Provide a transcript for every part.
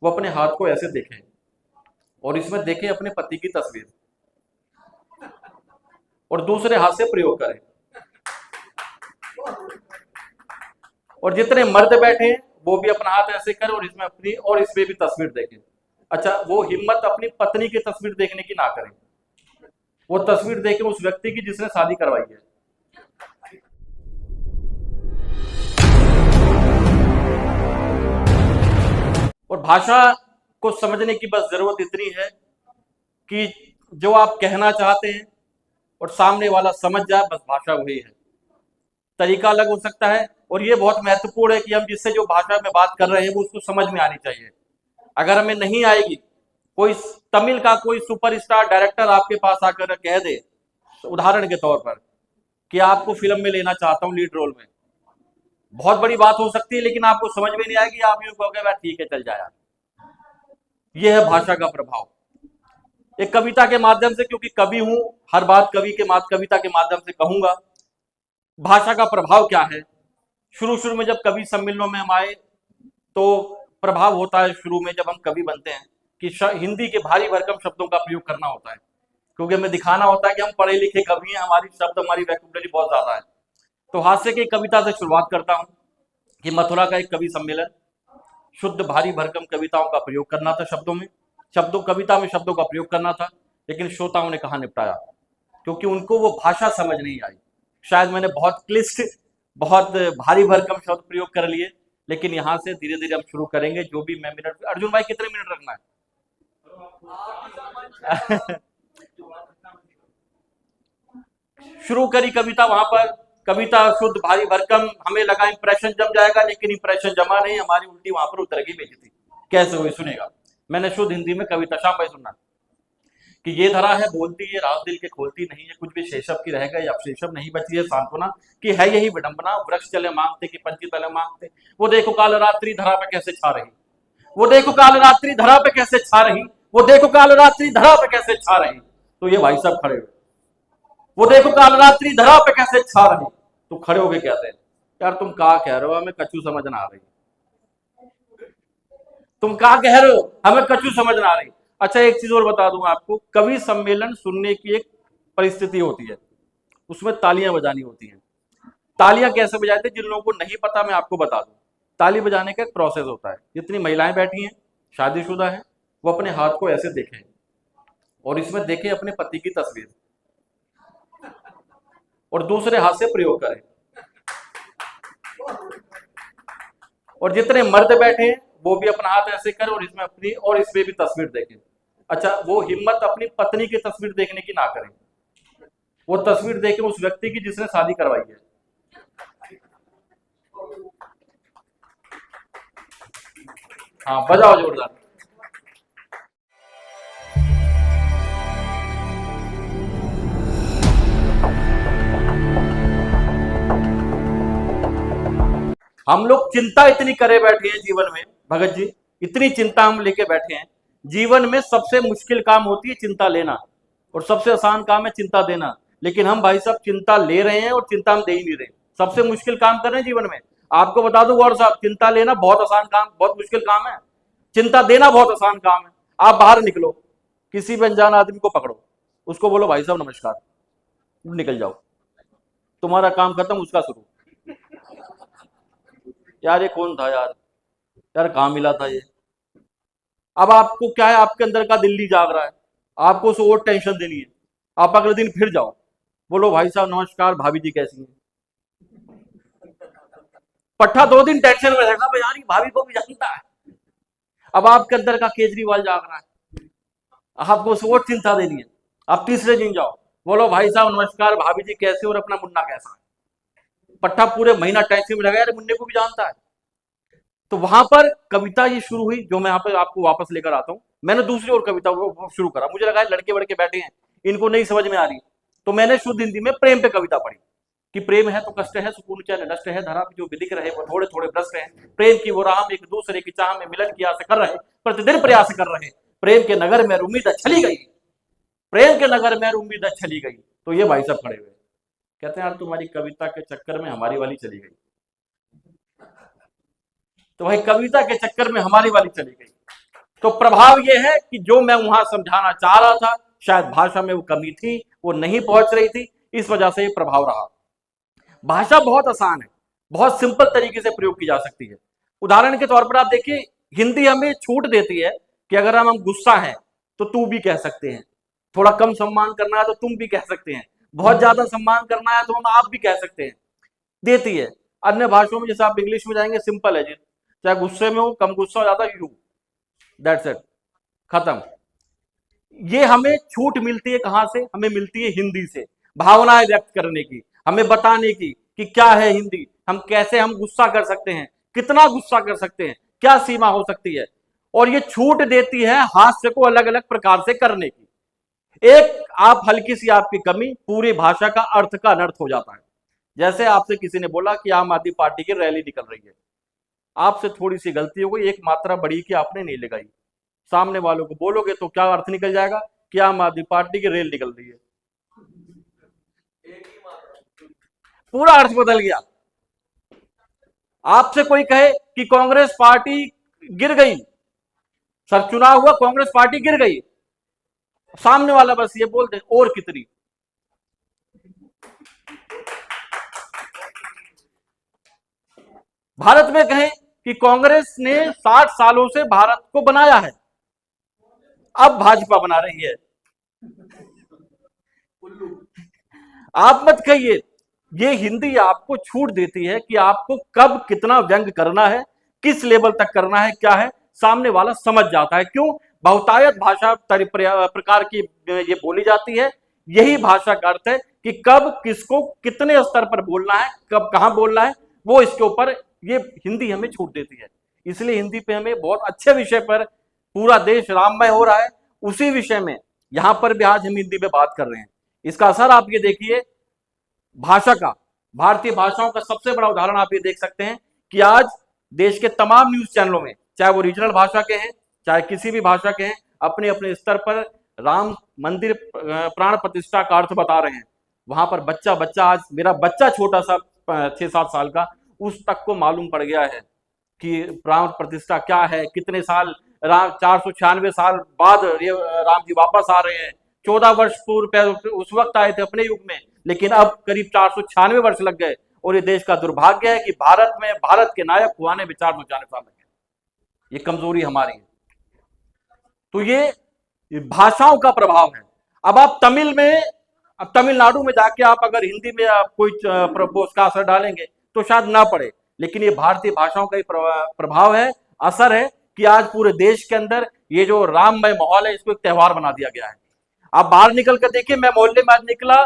वो अपने हाथ को ऐसे देखें और इसमें देखें अपने पति की तस्वीर और दूसरे हाथ से प्रयोग करें। और जितने मर्द बैठे हैं वो भी अपना हाथ ऐसे करें और इसमें अपनी और इसमें भी तस्वीर देखें। अच्छा, वो हिम्मत अपनी पत्नी की तस्वीर देखने की ना करें, वो तस्वीर देखें उस व्यक्ति की जिसने शादी करवाई है। और भाषा को समझने की बस जरूरत इतनी है कि जो आप कहना चाहते हैं और सामने वाला समझ जाए, बस भाषा वही है। तरीका अलग हो सकता है और ये बहुत महत्वपूर्ण है कि हम जिससे जो भाषा में बात कर रहे हैं वो उसको समझ में आनी चाहिए। अगर हमें नहीं आएगी, कोई तमिल का कोई सुपरस्टार डायरेक्टर आपके पास आकर कह दे, उदाहरण के तौर पर, कि आपको फिल्म में लेना चाहता हूं लीड रोल में, बहुत बड़ी बात हो सकती है, लेकिन आपको समझ में नहीं आएगी, आप यूं कहोगे भाई ठीक है चल जाया। यह है भाषा का प्रभाव। एक कविता के माध्यम से, क्योंकि कवि हूं, हर बात कविता के माध्यम से कहूंगा। भाषा का प्रभाव क्या है? शुरू में जब कवि सम्मेलनों में हम आए तो प्रभाव होता है शुरू में जब हम कवि बनते हैं कि हिंदी के भारी भरकम शब्दों का प्रयोग करना होता है, क्योंकि हमें दिखाना होता है कि हम पढ़े लिखे कवि हैं, हमारी वैकेबुलरी बहुत ज्यादा है। तो हास्य की कविता से शुरुआत करता हूं कि मथुरा का एक कवि सम्मेलन, शुद्ध भारी भरकम कविताओं का प्रयोग करना था, कविता में शब्दों का प्रयोग करना था, लेकिन श्रोताओं ने कहा निपटाया, क्योंकि उनको वो भाषा समझ नहीं आई। शायद मैंने बहुत क्लिष्ट, बहुत भारी भरकम शब्द प्रयोग कर लिए, लेकिन यहां से धीरे धीरे हम शुरू करेंगे। जो भी मैं मिनट, अर्जुन भाई कितने मिनट रखना है? शुरू करी कविता, वहां पर कविता शुद्ध भारी भरकम, हमें लगा इंप्रेशन जम जाएगा, लेकिन इंप्रेशन जमा नहीं, हमारी उल्टी वहां पर उतर गई बेइज्जती। कैसे हुई सुनेगा। मैंने शुद्ध हिंदी में कविता, शाम भाई सुनना, कि ये धरा है बोलती है राज दिल के खोलती नहीं है, कुछ भी शेषव की रह गई अवशेषव नहीं बची है सांत्वना, कि है यही विडंबना वृक्ष चले मांगते कि पंची तले मांगते, वो देखो काल रात्रि धरा पे कैसे छा रही, वो देखो काल रात्रि धरा पे कैसे छा रही, वो देखो काल रात्रि धरा पे कैसे छा रही। तो ये भाई साहब खड़े हुए, वो देखो काल रात्रि धरा पे कैसे छा रही, तो खड़े हो गए कहते हैं यार तुम क्या कह रहे हो, हमें कचू समझ ना आ रही, तुम क्या कह रहे हो, हमें कचू समझ ना आ रही। अच्छा, एक चीज और बता दूं आपको, कवि सम्मेलन सुनने की एक परिस्थिति होती है, उसमें तालियां बजानी होती हैं। तालियां कैसे बजाते हैं, जिन लोगों को नहीं पता मैं आपको बता दूं। ताली बजाने का एक प्रोसेस होता है। जितनी महिलाएं बैठी हैं शादीशुदा हैं, वो अपने हाथ को ऐसे देखें और इसमें देखें अपने पति की तस्वीर और दूसरे हाथ से प्रयोग करें। और जितने मर्द बैठे हैं वो भी अपना हाथ ऐसे करें और इसमें अपनी और इसमें भी तस्वीर देखें। अच्छा, वो हिम्मत अपनी पत्नी की तस्वीर देखने की ना करें, वो तस्वीर देखें उस व्यक्ति की जिसने शादी करवाई है। हाँ, बजाओ जोरदार। हम लोग चिंता इतनी करे बैठे हैं जीवन में, भगत जी, इतनी चिंता हम लेके बैठे हैं। जीवन में सबसे मुश्किल काम होती है चिंता लेना और सबसे आसान काम है चिंता देना, लेकिन हम भाई साहब चिंता ले रहे हैं और चिंता हम दे ही नहीं रहे। सबसे मुश्किल काम कर रहे हैं जीवन में। आपको बता दूं गौर साहब, चिंता लेना बहुत आसान काम, बहुत मुश्किल काम है, चिंता देना बहुत आसान काम है। आप बाहर निकलो, किसी भी अनजान आदमी को पकड़ो, उसको बोलो भाई साहब नमस्कार, निकल जाओ, तुम्हारा काम खत्म, उसका शुरू। यार ये कौन था यार, यार कहाँ मिला था ये। अब आपको क्या है, आपके अंदर का दिल्ली जाग रहा है, आपको उसे और टेंशन देनी है। आप अगले दिन फिर जाओ, बोलो भाई साहब नमस्कार, भाभी जी कैसी हैं। पट्टा 2 दिन टेंशन में रहेगा, भाई यार भाभी को भी जानता है। अब आपके अंदर का केजरीवाल जाग रहा है, आपको उसे और चिंता देनी है। आप तीसरे दिन जाओ, बोलो भाई साहब नमस्कार, भाभी जी कैसे और अपना मुन्ना कैसा है। पट्टा पूरे महीना टेंशन में लगा, यार मुन्ने को भी जानता है। तो वहां पर कविता ये शुरू हुई, जो मैं यहाँ पे आपको वापस लेकर आता हूँ। मैंने दूसरी और कविता वो शुरू करा, मुझे लगा लड़के वड़के बैठे हैं, इनको नहीं समझ में आ रही, तो मैंने शुद्ध हिंदी में प्रेम पे कविता पढ़ी कि प्रेम है तो कष्ट है, सुकून चैन नष्ट है, धरा जो बिलिक रहे वो थोड़े थोड़े भ्रष्ट है, प्रेम की वो राह में एक दूसरे की चाह में मिलन की आस कर रहे, प्रतिदिन प्रयास कर रहे, प्रेम के नगर में उम्मीद चली गई, प्रेम के नगर में उम्मीद चली गई। तो ये भाई साहब खड़े हुए कहते हैं यार तुम्हारी कविता के चक्कर में हमारी वाली चली गई। तो भाई कविता के चक्कर में हमारी वाली चली गई। तो प्रभाव ये है कि जो मैं वहां समझाना चाह रहा था, शायद भाषा में वो कमी थी, वो नहीं पहुंच रही थी, इस वजह से ये प्रभाव रहा। भाषा बहुत आसान है, बहुत सिंपल तरीके से प्रयोग की जा सकती है। उदाहरण के तौर पर आप देखिए, हिंदी हमें छूट देती है कि अगर हम गुस्सा हैं तो तू भी कह सकते हैं, थोड़ा कम सम्मान करना है तो तुम भी कह सकते हैं, बहुत ज्यादा सम्मान करना है तो हम आप भी कह सकते हैं, देती है। अन्य भाषाओं में जैसे आप इंग्लिश में जाएंगे, सिंपल है जी, चाहे गुस्से में हो, कम गुस्सा हो जाता, यू, दैट्स इट, खत्म। ये हमें छूट मिलती है कहां से? हमें मिलती है हिंदी से, भावनाएं व्यक्त करने की, हमें बताने की कि क्या है हिंदी, हम कैसे हम गुस्सा कर सकते हैं, कितना गुस्सा कर सकते हैं, क्या सीमा हो सकती है। और ये छूट देती है हास्य को अलग अलग प्रकार से करने की। एक आप हल्की सी आपकी कमी पूरी भाषा का अर्थ का अनर्थ हो जाता है। जैसे आपसे किसी ने बोला कि आम आदमी पार्टी की रैली निकल रही है, आपसे थोड़ी सी गलती हो गई, एक मात्रा बड़ी की आपने नहीं लगाई, सामने वालों को बोलोगे तो क्या अर्थ निकल जाएगा कि आम आदमी पार्टी की रेल निकल रही है, पूरा अर्थ बदल गया। आपसे कोई कहे कि कांग्रेस पार्टी गिर गई, सर चुनाव हुआ कांग्रेस पार्टी गिर गई, सामने वाला बस ये बोल दे और कितनी। भारत में कहें कि कांग्रेस ने 60 सालों से भारत को बनाया है, अब भाजपा बना रही है, आप मत कहिए। ये हिंदी आपको छूट देती है कि आपको कब कितना व्यंग करना है, किस लेवल तक करना है, क्या है, सामने वाला समझ जाता है। क्यों? बहुतायत भाषा प्रकार की ये बोली जाती है, यही भाषा का अर्थ है कि कब किसको कितने स्तर पर बोलना है, कब कहां बोलना है, वो इसके ऊपर ये हिंदी हमें छूट देती है। इसलिए हिंदी पे हमें बहुत अच्छे विषय पर, पूरा देश राममय हो रहा है, उसी विषय में यहां पर भी आज हम हिंदी में बात कर रहे हैं। इसका असर आप ये देखिए भाषा का, भारतीय भाषाओं का सबसे बड़ा उदाहरण आप ये देख सकते हैं कि आज देश के तमाम न्यूज चैनलों में, चाहे वो रीजनल भाषा के हैं, चाहे किसी भी भाषा के हैं, अपने अपने स्तर पर राम मंदिर प्राण प्रतिष्ठा का अर्थ बता रहे हैं। वहां पर बच्चा बच्चा, आज मेरा बच्चा छोटा सा 6-7 साल का, उस तक को मालूम पड़ गया है कि प्राण प्रतिष्ठा क्या है, कितने साल राम, 496 साल बाद राम जी वापस आ रहे हैं। 14 वर्ष पूर्व उस वक्त आए थे अपने युग में, लेकिन अब करीब 496 वर्ष लग गए। और ये देश का दुर्भाग्य है कि भारत में भारत के नायक को आने में 496 साल लग गए। ये कमजोरी हमारी है। तो ये भाषाओं का प्रभाव है। अब आप तमिल में, अब तमिलनाडु में जाके आप अगर हिंदी में आप कोई उसका असर डालेंगे तो शायद ना पड़े, लेकिन ये भारतीय भाषाओं का ही प्रभाव है, असर है कि आज पूरे देश के अंदर ये जो राममय माहौल है, इसको एक त्योहार बना दिया गया है। आप बाहर निकल कर देखिए, मैं मोहल्ले में आज निकला,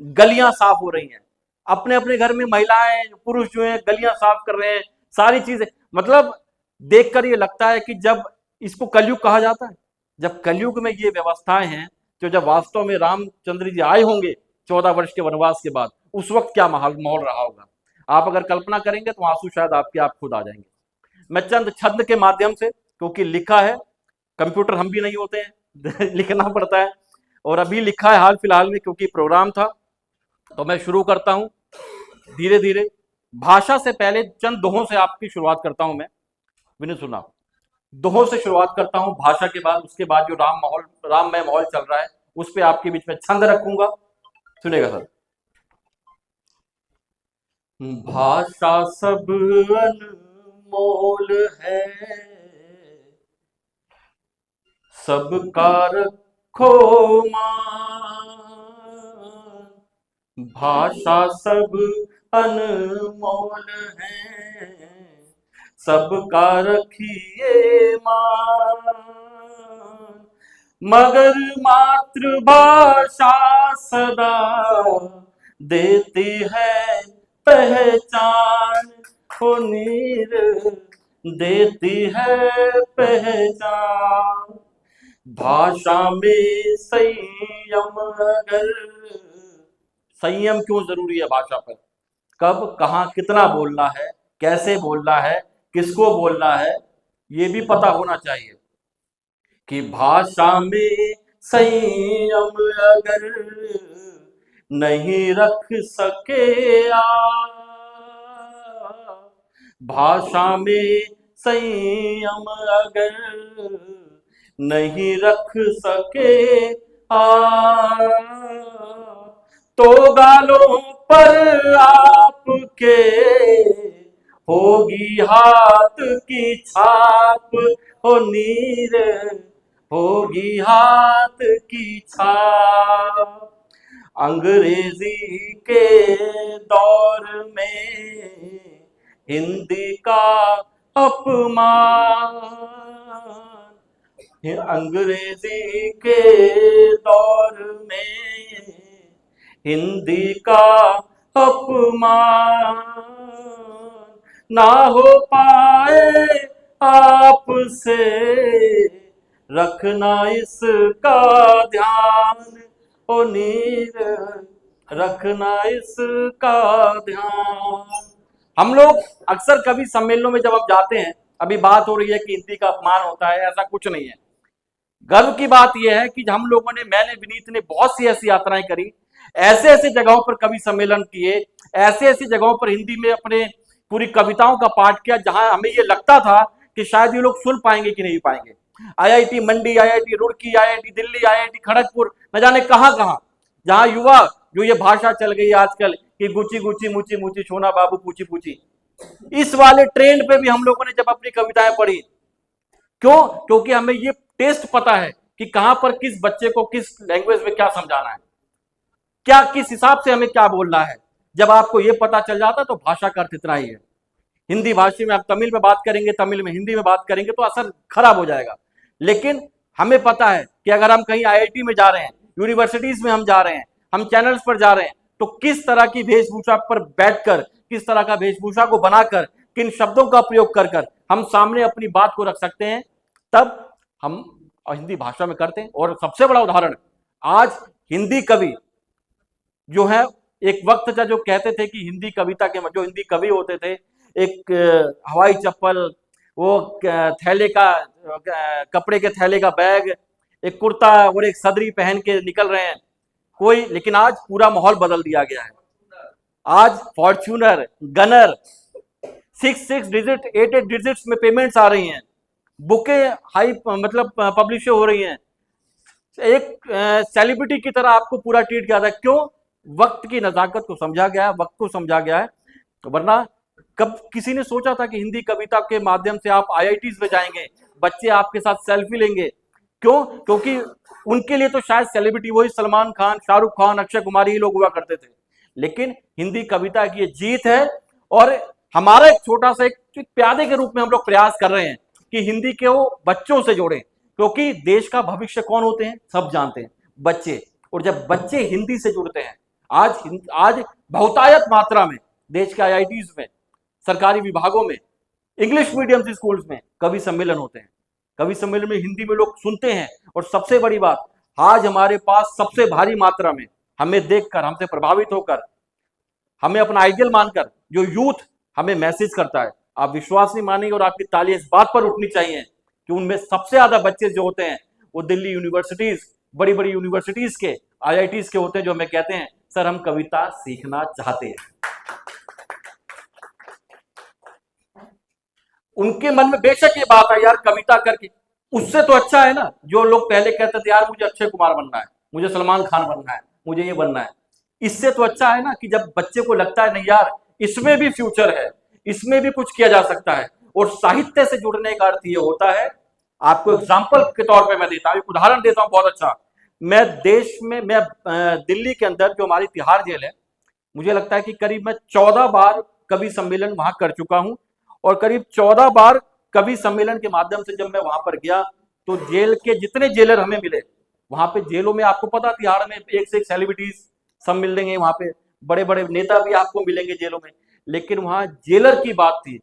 गलियां साफ हो रही हैं, अपने अपने घर में महिलाएं पुरुष जो है गलियां साफ कर रहे हैं, सारी चीजें, मतलब देखकर ये लगता है कि जब इसको कलयुग कहा जाता है, जब कलयुग में ये व्यवस्थाएं हैं, तो जब वास्तव में रामचंद्र जी आए होंगे 14 वर्ष के वनवास के बाद, उस वक्त क्या माहौल रहा होगा। आप अगर कल्पना करेंगे तो आंसू शायद आपके आप खुद आ जाएंगे। मैं चंद छंद के माध्यम से, क्योंकि लिखा है, कंप्यूटर हम भी नहीं होते हैं लिखना पड़ता है, और अभी लिखा है हाल फिलहाल में क्योंकि प्रोग्राम था, तो मैं शुरू करता हूं धीरे धीरे। भाषा से पहले चंद दोहों से आपकी शुरुआत करता हूं मैं, मैंने सुना, दोहों से शुरुआत करता हूं भाषा के बाद, उसके बाद जो राममय माहौल चल रहा है उस पर आपके बीच में छंद रखूंगा, सुनेगा सर। भाषा सब अनमोल है, सबका रखो मान, भाषा सब अनमोल है, सबका रखिए मान, मगर मातृभाषा सदा देती है पहचान, ओ नीर देती है पहचान। भाषा में संयम, अगर संयम क्यों जरूरी है भाषा पर, कब कहां कितना बोलना है, कैसे बोलना है, किसको बोलना है, ये भी पता होना चाहिए कि भाषा में संयम अगर नहीं रख सके आप, भाषा में संयम अगर नहीं रख सके तो गालों पर आपके होगी हाथ की छाप, हो नीर होगी हाथ की छाप। अंग्रेजी के दौर में हिंदी का अपमान, अंग्रेजी के दौर में हिंदी का अपमान, ना हो पाए आपसे रखना इसका ध्यान, ओ नीर रखना इसका ध्यान। हम लोग अक्सर कवि सम्मेलनों में जब हम जाते हैं, अभी बात हो रही है कि हिंदी का अपमान होता है, ऐसा कुछ नहीं है। गर्व की बात यह है कि हम लोगों ने, मैंने, विनीत ने बहुत सी ऐसी यात्राएं करी, ऐसे ऐसे जगहों पर कवि सम्मेलन किए, ऐसे ऐसी जगहों पर हिंदी में अपने पूरी कविताओं का पाठ किया जहां हमें ये लगता था कि शायद ये लोग सुन पाएंगे कि नहीं पाएंगे। IIT Mandi, IIT Roorkee, IIT Delhi, IIT Kharagpur, न जाने कहां कहां, जहां युवा, जो ये भाषा चल गई आजकल कि गुची गुची मुची मुची सोना बाबू पूछी पूछी, इस वाले ट्रेंड पे भी हम लोगों ने जब अपनी कविताएं पढ़ी, क्यों? क्योंकि हमें ये टेस्ट पता है कि कहां पर किस बच्चे को किस लैंग्वेज में क्या समझाना है, क्या किस हिसाब से हमें क्या बोलना है। जब आपको ये पता चल जाता तो भाषा का अर्थ इतना ही है। हिंदी भाषा में आप तमिल में बात करेंगे, तमिल में हिंदी में बात करेंगे तो असर खराब हो जाएगा। लेकिन हमें पता है कि अगर हम कहीं आईआईटी में जा रहे हैं, यूनिवर्सिटीज में हम जा रहे हैं, हम चैनल्स पर जा रहे हैं, तो किस तरह की वेशभूषा पर बैठकर, किस तरह का वेशभूषा को बनाकर, किन शब्दों का प्रयोग कर कर हम सामने अपनी बात को रख सकते हैं, तब हम हिंदी भाषा में करते हैं। और सबसे बड़ा उदाहरण, आज हिंदी कवि जो है, एक वक्त था जो कहते थे कि हिंदी कविता के जो हिंदी कवि होते थे, एक हवाई चप्पल, वो थैले का, कपड़े के थैले का बैग, एक कुर्ता और एक सदरी पहन के निकल रहे हैं कोई, लेकिन आज पूरा माहौल बदल दिया गया है। आज फॉर्च्यूनर, गनर, 6 डिजिट, 8 डिजिट्स में पेमेंट्स आ रही हैं, बुके हाई मतलब पब्लिश हो रही हैं, एक सेलिब्रिटी की तरह आपको पूरा ट्रीट किया जाता है। क्यों? वक्त की नजाकत को समझा गया है, वक्त को समझा गया है। वरना कब किसी ने सोचा था कि हिंदी कविता के माध्यम से आप आईआईटीज में जाएंगे, बच्चे आपके साथ सेल्फी लेंगे? क्यों? क्योंकि उनके लिए तो शायद सेलिब्रिटी वही सलमान खान, शाहरुख खान, अक्षय कुमार ही लोग हुआ करते थे। लेकिन हिंदी कविता की ये जीत है, और हमारा एक छोटा सा एक प्यादे के रूप में हम लोग प्रयास कर रहे हैं कि हिंदी के वो बच्चों से जोड़ें, क्योंकि देश का भविष्य कौन होते हैं सब जानते हैं, बच्चे। और जब बच्चे हिंदी से जुड़ते हैं, आज बहुतायत मात्रा में देश के आईआईटीज में, सरकारी विभागों में, इंग्लिश मीडियम स्कूल्स में कवि सम्मेलन होते हैं। कवि सम्मेलन में हिंदी में लोग सुनते हैं, और सबसे बड़ी बात, आज हमारे पास सबसे भारी मात्रा में हमें देखकर, हमसे प्रभावित होकर, हमें अपना आइडियल मानकर जो यूथ हमें मैसेज करता है, आप विश्वास नहीं मानेंगे, और आपकी तालियां इस बात पर उठनी चाहिए कि उनमें सबसे ज्यादा बच्चे जो होते हैं वो दिल्ली यूनिवर्सिटीज, बड़ी बड़ी यूनिवर्सिटीज के, आईआईटीज के होते हैं, जो हमें कहते हैं सर हम कविता सीखना चाहते हैं। उनके मन में बेशक ये बात है, यार कविता करके, उससे तो अच्छा है ना जो लोग पहले कहते थे यार मुझे अक्षय कुमार बनना है, मुझे सलमान खान बनना है, मुझे ये बनना है। इससे तो अच्छा है ना कि जब बच्चे को लगता है नहीं यार इसमें भी फ्यूचर है, इसमें भी कुछ किया जा सकता है। और साहित्य से जुड़ने का अर्थ ये होता है, आपको एग्जाम्पल के तौर पे मैं देता हूं, एक उदाहरण देता हूं बहुत अच्छा। मैं दिल्ली के अंदर जो हमारी तिहाड़ जेल है, मुझे लगता है कि करीब मैं 14 बार कवि सम्मेलन वहां कर चुका हूं, और करीब 14 बार कवि सम्मेलन के माध्यम से जब मैं वहां पर गया तो जेल के जितने जेलर हमें मिले, वहां पे जेलों में आपको पता तिहाड़ में एक से एक सेलिब्रिटीज सब मिल देंगे, वहां पे बड़े बड़े नेता भी आपको मिलेंगे जेलों में। लेकिन वहां जेलर की बात थी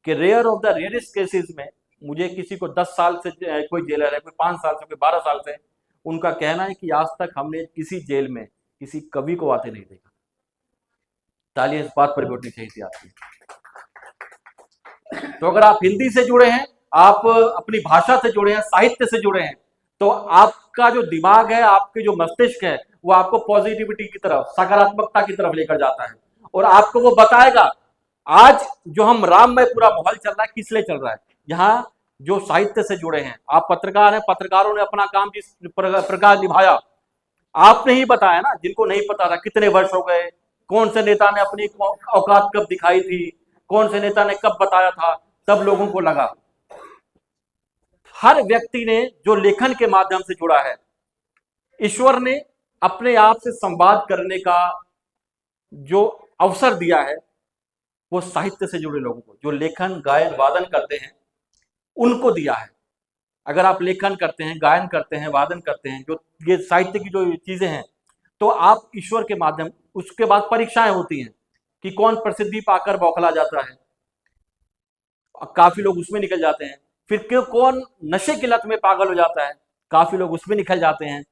कि rare of the rarest cases में, मुझे किसी को 10 साल से कोई जेलर है, कोई 5 साल से, कोई 12 साल से, उनका कहना है कि आज तक हमने किसी जेल में किसी कवि को आते नहीं देखा। तालियां इस बात पर भी उठनी चाहिए थी आपकी। तो अगर आप हिंदी से जुड़े हैं, आप अपनी भाषा से जुड़े हैं, साहित्य से जुड़े हैं, तो आपका जो दिमाग है, आपके जो मस्तिष्क है, वो आपको पॉजिटिविटी की तरफ, सकारात्मकता की तरफ लेकर जाता है, और आपको वो बताएगा आज जो हम राममय पूरा माहौल चल रहा है किस लिए चल रहा है। यहाँ जो साहित्य से जुड़े हैं। आप पत्रकार हैं, पत्रकारों ने अपना काम जिस प्रकार निभाया आपने ही बताया ना, जिनको नहीं पता था कितने वर्ष हो गए, कौन से नेता ने अपनी औकात कब दिखाई थी, कौन से नेता ने कब बताया था, तब लोगों को लगा। हर व्यक्ति ने जो लेखन के माध्यम से जुड़ा है, ईश्वर ने अपने आप से संवाद करने का जो अवसर दिया है वो साहित्य से जुड़े लोगों को, जो लेखन गायन वादन करते हैं उनको दिया है। अगर आप लेखन करते हैं, गायन करते हैं, वादन करते हैं, जो ये साहित्य की जो चीजें हैं, तो आप ईश्वर के माध्यम, उसके बाद परीक्षाएं होती हैं कि कौन प्रसिद्धि पाकर बौखला जाता है, काफी लोग उसमें निकल जाते हैं। फिर क्यों कौन नशे की लत में पागल हो जाता है, काफी लोग उसमें निकल जाते हैं।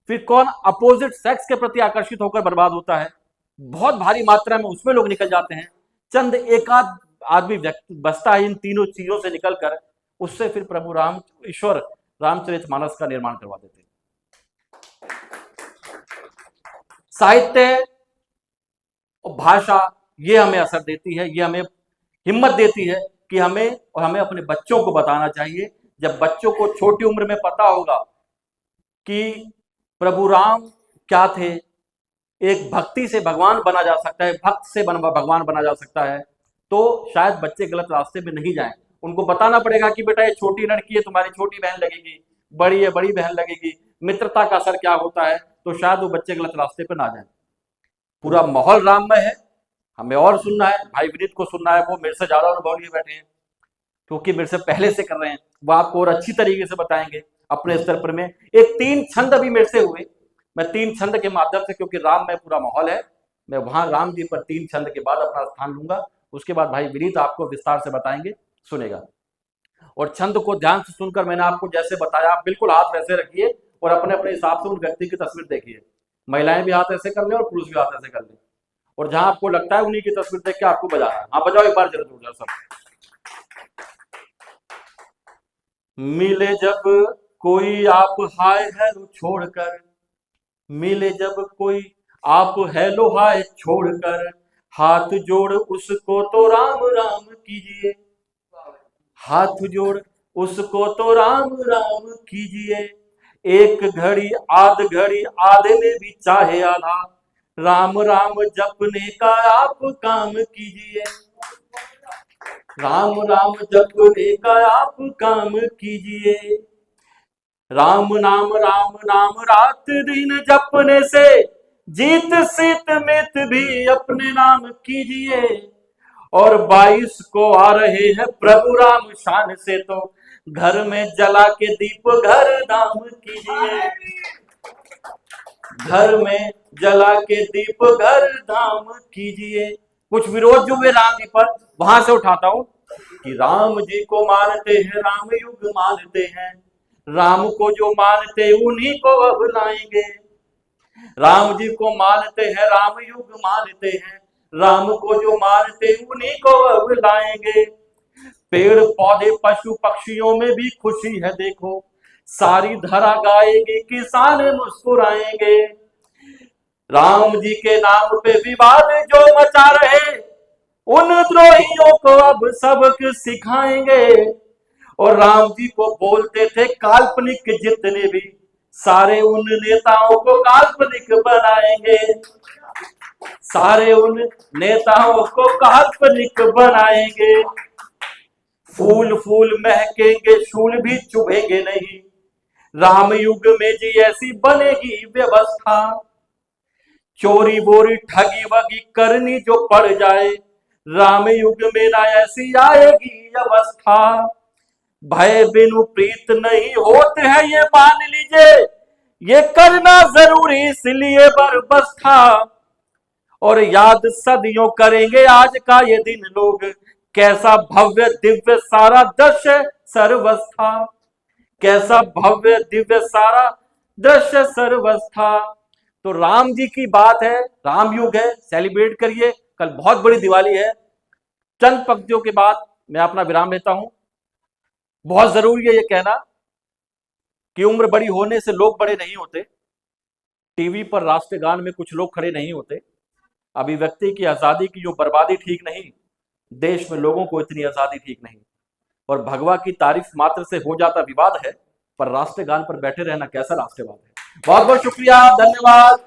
फिर कौन अपोजिट सेक्स के प्रति आकर्षित होकर बर्बाद होता है, बहुत भारी मात्रा में उसमें लोग निकल जाते हैं। चंद एकाध आदमी बचता है इन तीनों चीजों से निकलकर, उससे फिर प्रभु राम ईश्वर रामचरितमानस का निर्माण करवा देते हैं। साहित्य और भाषा ये हमें असर देती है, ये हमें हिम्मत देती है कि हमें अपने बच्चों को बताना चाहिए। जब बच्चों को छोटी उम्र में पता होगा कि प्रभु राम क्या थे, एक भक्ति से भगवान बना जा सकता है, भक्त से भगवान बना जा सकता है, तो शायद बच्चे गलत रास्ते में नहीं जाएं। उनको बताना पड़ेगा कि बेटा ये छोटी लड़की है, तुम्हारी छोटी बहन लगेगी, बड़ी है बड़ी बहन लगेगी, मित्रता का असर क्या होता है, तो शायद वो बच्चे गलत रास्ते पर ना जाए। पूरा माहौल राममय है, हमें और सुनना है, भाई विनीत को सुनना है, वो मेरे से ज्यादा अनुभव लिए बैठे हैं क्योंकि मेरे से पहले से कर रहे हैं, वो आपको और अच्छी तरीके से बताएंगे अपने स्तर पर। में एक 3 छंद अभी मेरे से हुए, मैं 3 छंद के माध्यम से, क्योंकि राम में पूरा माहौल है, मैं वहां राम जी पर 3 छंद के बाद अपना स्थान लूंगा। उसके बाद भाई विनीत आपको विस्तार से बताएंगे, सुनेगा। और छंद को ध्यान से सुनकर मैंने आपको जैसे बताया, आप बिल्कुल हाथ वैसे रखिए और अपने अपने हिसाब से उन व्यक्ति की तस्वीर देखिए। महिलाएं भी हाथ ऐसे कर लें और पुरुष भी हाथ ऐसे कर लें, और जहां आपको लगता है उन्हीं की तस्वीर देख के आपको बजाना है। हाँ बजाओ एक बार जरा जोरदार सब। मिले जब कोई आप हाय हेलो छोड़कर, मिले जब कोई आप हेलो हाय छोड़कर, हाथ जोड़ उसको तो राम राम कीजिए, हाथ जोड़ उसको तो राम राम कीजिए। एक घड़ी आध घड़ी, आधे में भी चाहे आधा, राम राम जपने का आप काम कीजिए, राम राम जपने का आप काम कीजिए। राम नाम रात दिन जपने से, जीत सीत मित भी अपने नाम कीजिए। और 22 को आ रहे हैं प्रभु राम शान से, तो घर में जला के दीप घर धाम कीजिए, घर में जला के दीप घर धाम कीजिए। कुछ विरोध जो हुए राम जी पर, वहां से उठाता हूं कि राम जी को मानते हैं, राम युग मानते हैं, राम को जो मानते उन्हीं को अब लाएंगे। राम जी को मानते हैं, राम युग मानते हैं, राम को जो मानते उन्हीं को अब लाएंगे। पेड़ पौधे पशु पक्षियों में भी खुशी है देखो, सारी धरा गाएगी किसान मुस्कुराएंगे। राम जी के नाम पे विवाद जो मचा रहे, उन द्रोहियों को अब सबक सिखाएंगे। और राम जी को बोलते थे काल्पनिक जितने भी, सारे उन नेताओं को काल्पनिक बनाएंगे, सारे उन नेताओं को काल्पनिक बनाएंगे। फूल फूल महकेंगे, शूल भी चुभेंगे नहीं, राम युग में जी ऐसी बनेगी व्यवस्था। चोरी बोरी ठगी वगी करनी जो पड़ जाए, राम युग में ना ऐसी आएगी अवस्था। भय बिनु प्रीत नहीं होते हैं ये मान लीजिए, ये करना जरूरी इसलिए बरबस था। और याद सदियों करेंगे आज का ये दिन लोग, कैसा भव्य दिव्य सारा दृश्य सर्वस था, कैसा भव्य दिव्य सारा दृश्य सर्वस था। तो राम जी की बात है, राम युग है, सेलिब्रेट करिए। कल बहुत बड़ी दिवाली है। चंद पंक्तियों के बाद मैं अपना विराम लेता हूं। बहुत जरूरी है ये कहना कि उम्र बड़ी होने से लोग बड़े नहीं होते, टीवी पर राष्ट्रगान में कुछ लोग खड़े नहीं होते। अभिव्यक्ति की आजादी की जो बर्बादी ठीक नहीं, देश में लोगों को इतनी आजादी ठीक नहीं। और भगवा की तारीफ मात्र से हो जाता विवाद है, पर राष्ट्रगान पर बैठे रहना कैसा राष्ट्रवाद है। बहुत बहुत शुक्रिया, धन्यवाद।